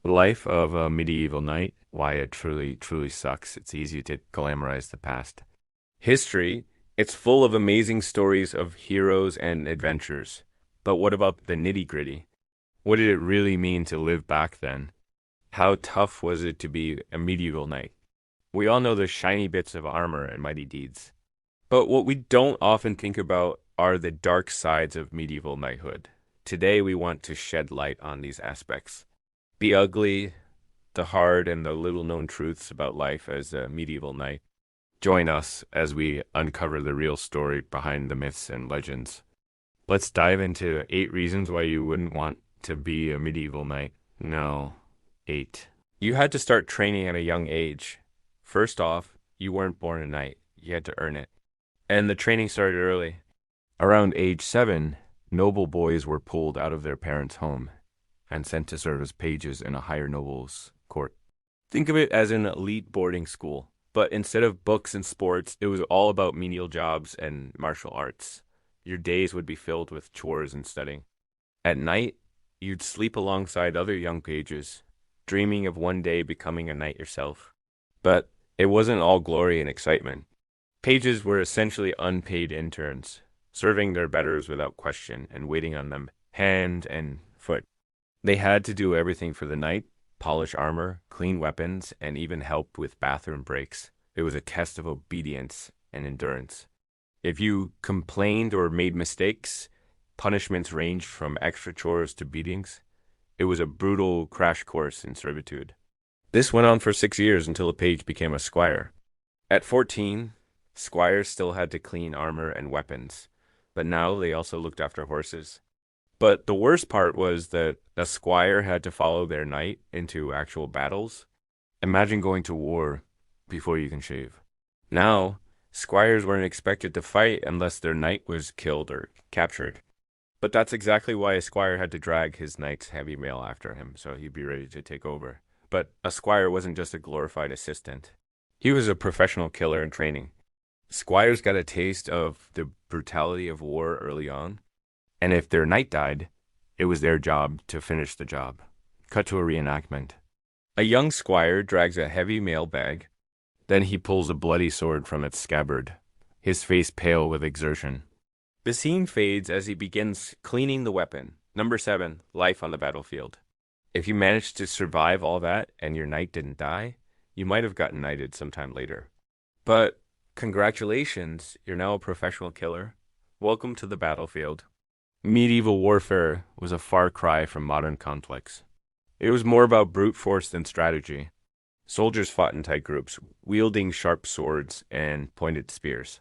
The life of a medieval knight, why it truly sucks. It's easy to glamorize the past. History, it's full of amazing stories of heroes and adventures. But what about the nitty-gritty? What did it really mean to live back then? How tough was it to be a medieval knight? We all know the shiny bits of armor and mighty deeds. But what we don't often think about are the dark sides of medieval knighthood. Today we want to shed light on these aspects. The ugly, the hard, and the little known truths about life as a medieval knight. Join us as we uncover the real story behind the myths and legends. Let's dive into 8 reasons why you wouldn't want to be a medieval knight. No, 8. You had to start training at a young age. First off, you weren't born a knight. You had to earn it. And the training started early. Around age 7, noble boys were pulled out of their parents' home and sent to serve as pages in a higher noble's court. Think of it as an elite boarding school, but instead of books and sports, it was all about menial jobs and martial arts. Your days would be filled with chores and studying. At night, you'd sleep alongside other young pages, dreaming of one day becoming a knight yourself. But it wasn't all glory and excitement. Pages were essentially unpaid interns, serving their betters without question and waiting on them hand and foot. They had to do everything for the knight, polish armor, clean weapons, and even help with bathroom breaks. It was a test of obedience and endurance. If you complained or made mistakes, punishments ranged from extra chores to beatings. It was a brutal crash course in servitude. This went on for 6 years until a page became a squire. At 14, squires still had to clean armor and weapons, but now they also looked after horses. But the worst part was that a squire had to follow their knight into actual battles. Imagine going to war before you can shave. Now, squires weren't expected to fight unless their knight was killed or captured. But that's exactly why a squire had to drag his knight's heavy mail after him, so he'd be ready to take over. But a squire wasn't just a glorified assistant. He was a professional killer in training. Squires got a taste of the brutality of war early on, and if their knight died, it was their job to finish the job. Cut to a reenactment. A young squire drags a heavy mail bag, then he pulls a bloody sword from its scabbard, his face pale with exertion. The scene fades as he begins cleaning the weapon. Number 7, life on the battlefield. If you managed to survive all that and your knight didn't die, you might have gotten knighted sometime later. But congratulations, you're now a professional killer. Welcome to the battlefield. Medieval warfare was a far cry from modern conflicts. It was more about brute force than strategy. Soldiers fought in tight groups, wielding sharp swords and pointed spears.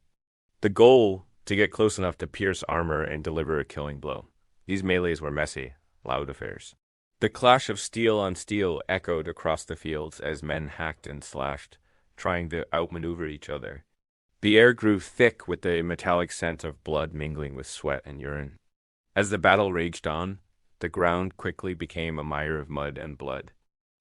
The goal, to get close enough to pierce armor and deliver a killing blow. These melees were messy, loud affairs. The clash of steel on steel echoed across the fields as men hacked and slashed, trying to outmaneuver each other. The air grew thick with the metallic scent of blood mingling with sweat and urine. As the battle raged on, the ground quickly became a mire of mud and blood.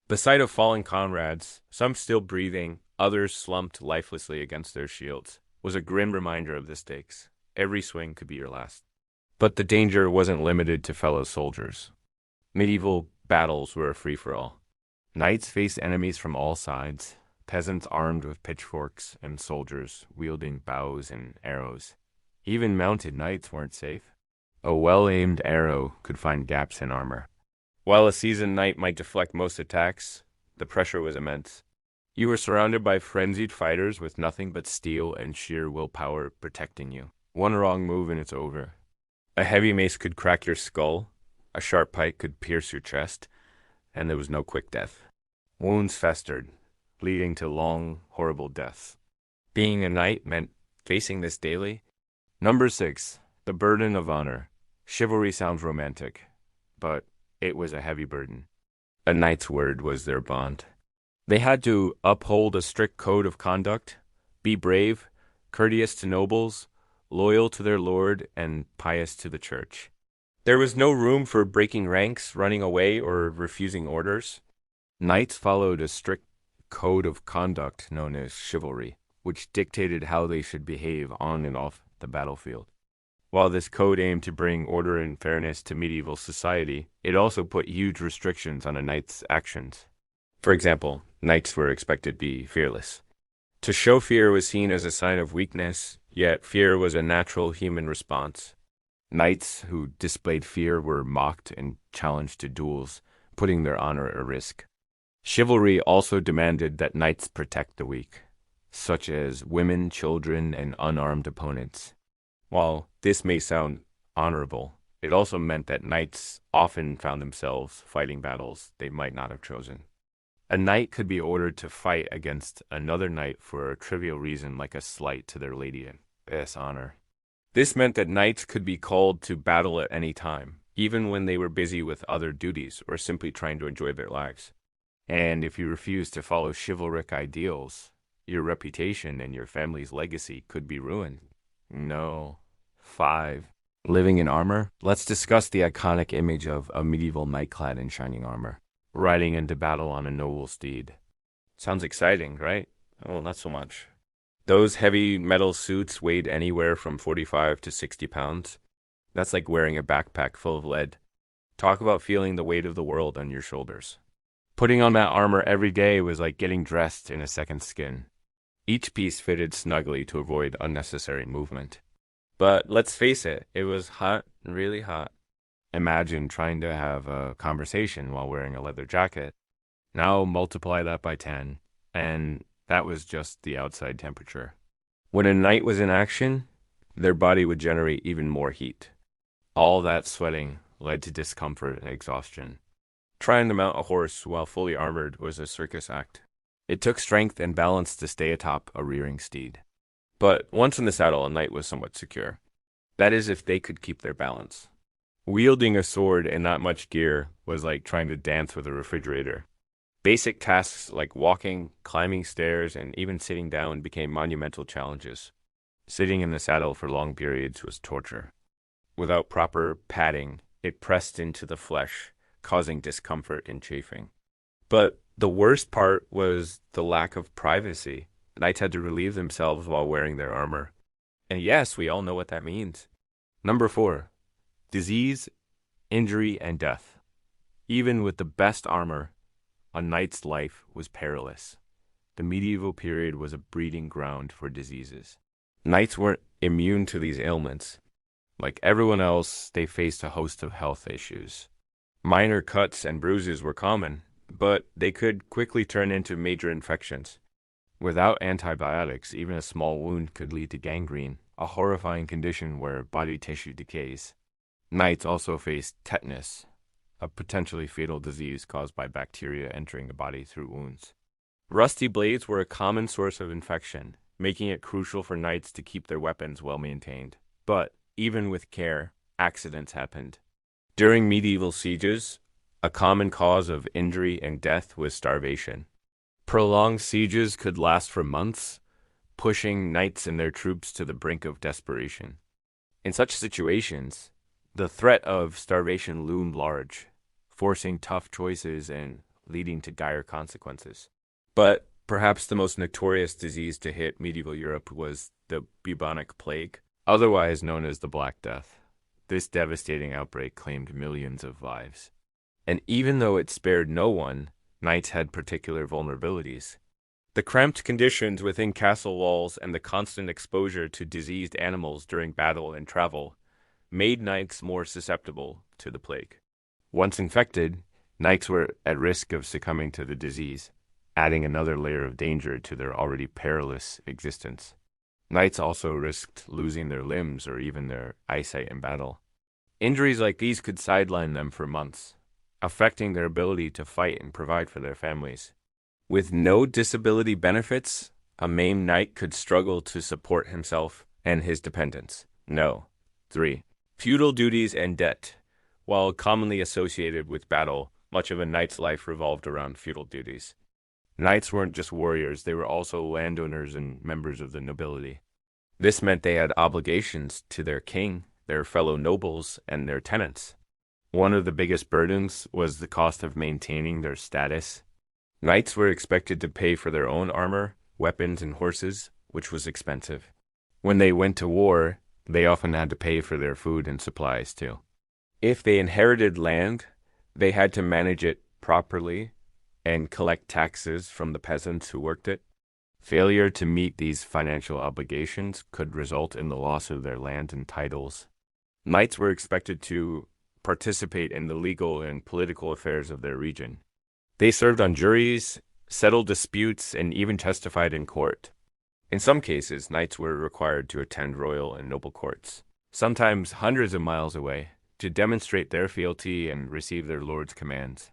The sight of fallen comrades, some still breathing, others slumped lifelessly against their shields, was a grim reminder of the stakes. Every swing could be your last. But the danger wasn't limited to fellow soldiers. Medieval battles were a free-for-all. Knights faced enemies from all sides, peasants armed with pitchforks and soldiers wielding bows and arrows. Even mounted knights weren't safe. A well-aimed arrow could find gaps in armor. While a seasoned knight might deflect most attacks, the pressure was immense. You were surrounded by frenzied fighters with nothing but steel and sheer willpower protecting you. One wrong move and it's over. A heavy mace could crack your skull, a sharp pike could pierce your chest, and there was no quick death. Wounds festered, leading to long, horrible deaths. Being a knight meant facing this daily. Number 6, the burden of honor. Chivalry sounds romantic, but it was a heavy burden. A knight's word was their bond. They had to uphold a strict code of conduct, be brave, courteous to nobles, loyal to their lord, and pious to the church. There was no room for breaking ranks, running away, or refusing orders. Knights followed a strict code of conduct known as chivalry, which dictated how they should behave on and off the battlefield. While this code aimed to bring order and fairness to medieval society, it also put huge restrictions on a knight's actions. For example, knights were expected to be fearless. To show fear was seen as a sign of weakness, yet fear was a natural human response. Knights who displayed fear were mocked and challenged to duels, putting their honor at risk. Chivalry also demanded that knights protect the weak, such as women, children, and unarmed opponents. While this may sound honorable, it also meant that knights often found themselves fighting battles they might not have chosen. A knight could be ordered to fight against another knight for a trivial reason like a slight to their lady and dishonor. This meant that knights could be called to battle at any time, even when they were busy with other duties or simply trying to enjoy their lives. And if you refused to follow chivalric ideals, your reputation and your family's legacy could be ruined. No. 5. Living in armor? Let's discuss the iconic image of a medieval knight clad in shining armor, riding into battle on a noble steed. Sounds exciting, right? Oh, not so much. Those heavy metal suits weighed anywhere from 45 to 60 pounds. That's like wearing a backpack full of lead. Talk about feeling the weight of the world on your shoulders. Putting on that armor every day was like getting dressed in a second skin. Each piece fitted snugly to avoid unnecessary movement. But let's face it, it was hot, really hot. Imagine trying to have a conversation while wearing a leather jacket. Now multiply that by 10, and that was just the outside temperature. When a knight was in action, their body would generate even more heat. All that sweating led to discomfort and exhaustion. Trying to mount a horse while fully armored was a circus act. It took strength and balance to stay atop a rearing steed. But once in the saddle, a knight was somewhat secure. That is, if they could keep their balance. Wielding a sword and not much gear was like trying to dance with a refrigerator. Basic tasks like walking, climbing stairs, and even sitting down became monumental challenges. Sitting in the saddle for long periods was torture. Without proper padding, it pressed into the flesh, causing discomfort and chafing. But the worst part was the lack of privacy. Knights had to relieve themselves while wearing their armor. And yes, we all know what that means. Number 4. Disease, injury, and death. Even with the best armor, a knight's life was perilous. The medieval period was a breeding ground for diseases. Knights weren't immune to these ailments. Like everyone else, they faced a host of health issues. Minor cuts and bruises were common, but they could quickly turn into major infections. Without antibiotics, even a small wound could lead to gangrene, a horrifying condition where body tissue decays. Knights also faced tetanus, a potentially fatal disease caused by bacteria entering the body through wounds. Rusty blades were a common source of infection, making it crucial for knights to keep their weapons well maintained. But even with care, accidents happened. During medieval sieges, a common cause of injury and death was starvation. Prolonged sieges could last for months, pushing knights and their troops to the brink of desperation. In such situations, the threat of starvation loomed large, forcing tough choices and leading to dire consequences. But perhaps the most notorious disease to hit medieval Europe was the bubonic plague, otherwise known as the Black Death. This devastating outbreak claimed millions of lives. And even though it spared no one, knights had particular vulnerabilities. The cramped conditions within castle walls and the constant exposure to diseased animals during battle and travel made knights more susceptible to the plague. Once infected, knights were at risk of succumbing to the disease, adding another layer of danger to their already perilous existence. Knights also risked losing their limbs or even their eyesight in battle. Injuries like these could sideline them for months, affecting their ability to fight and provide for their families. With no disability benefits, a maimed knight could struggle to support himself and his dependents. No. 3. Feudal duties and debt. While commonly associated with battle, much of a knight's life revolved around feudal duties. Knights weren't just warriors, they were also landowners and members of the nobility. This meant they had obligations to their king, their fellow nobles, and their tenants. One of the biggest burdens was the cost of maintaining their status. Knights were expected to pay for their own armor, weapons, and horses, which was expensive. When they went to war, They often had to pay for their food and supplies too. If they inherited land, they had to manage it properly and collect taxes from the peasants who worked it. Failure to meet these financial obligations could result in the loss of their land and titles. Knights were expected to participate in the legal and political affairs of their region. They served on juries, settled disputes, and even testified in court. In some cases, knights were required to attend royal and noble courts, sometimes hundreds of miles away, to demonstrate their fealty and receive their lord's commands.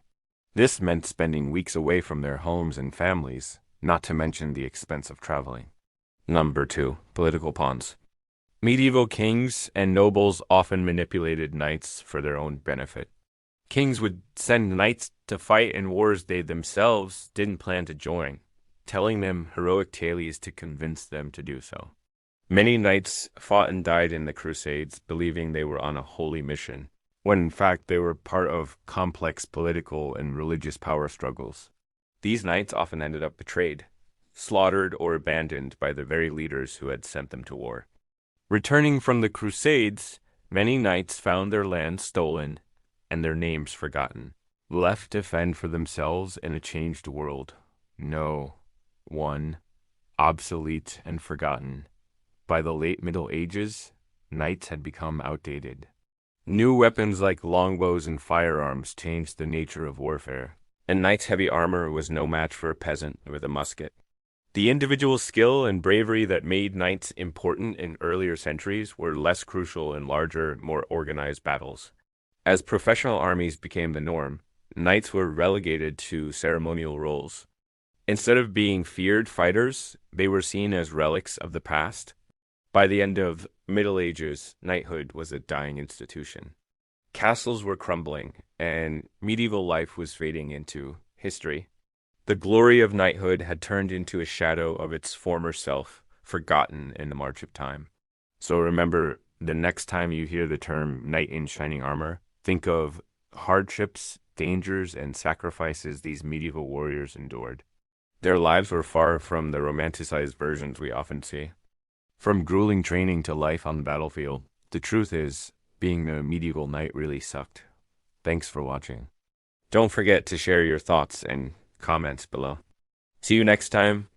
This meant spending weeks away from their homes and families, not to mention the expense of traveling. Number 2. Political pawns. Medieval kings and nobles often manipulated knights for their own benefit. Kings would send knights to fight in wars they themselves didn't plan to join, telling them heroic tales to convince them to do so. Many knights fought and died in the Crusades, believing they were on a holy mission, when in fact they were part of complex political and religious power struggles. These knights often ended up betrayed, slaughtered, or abandoned by the very leaders who had sent them to war. Returning from the Crusades, many knights found their lands stolen and their names forgotten, left to fend for themselves in a changed world. No, one, obsolete and forgotten. By the late Middle Ages, knights had become outdated. New weapons like longbows and firearms changed the nature of warfare, and knight's heavy armor was no match for a peasant with a musket. The individual skill and bravery that made knights important in earlier centuries were less crucial in larger, more organized battles. As professional armies became the norm, knights were relegated to ceremonial roles. Instead of being feared fighters, they were seen as relics of the past. By the end of Middle Ages, knighthood was a dying institution. Castles were crumbling, and medieval life was fading into history. The glory of knighthood had turned into a shadow of its former self, forgotten in the march of time. So remember, the next time you hear the term knight in shining armor, think of hardships, dangers, and sacrifices these medieval warriors endured. Their lives were far from the romanticized versions we often see. From grueling training to life on the battlefield, the truth is, being a medieval knight really sucked. Thanks for watching. Don't forget to share your thoughts and comments below. See you next time.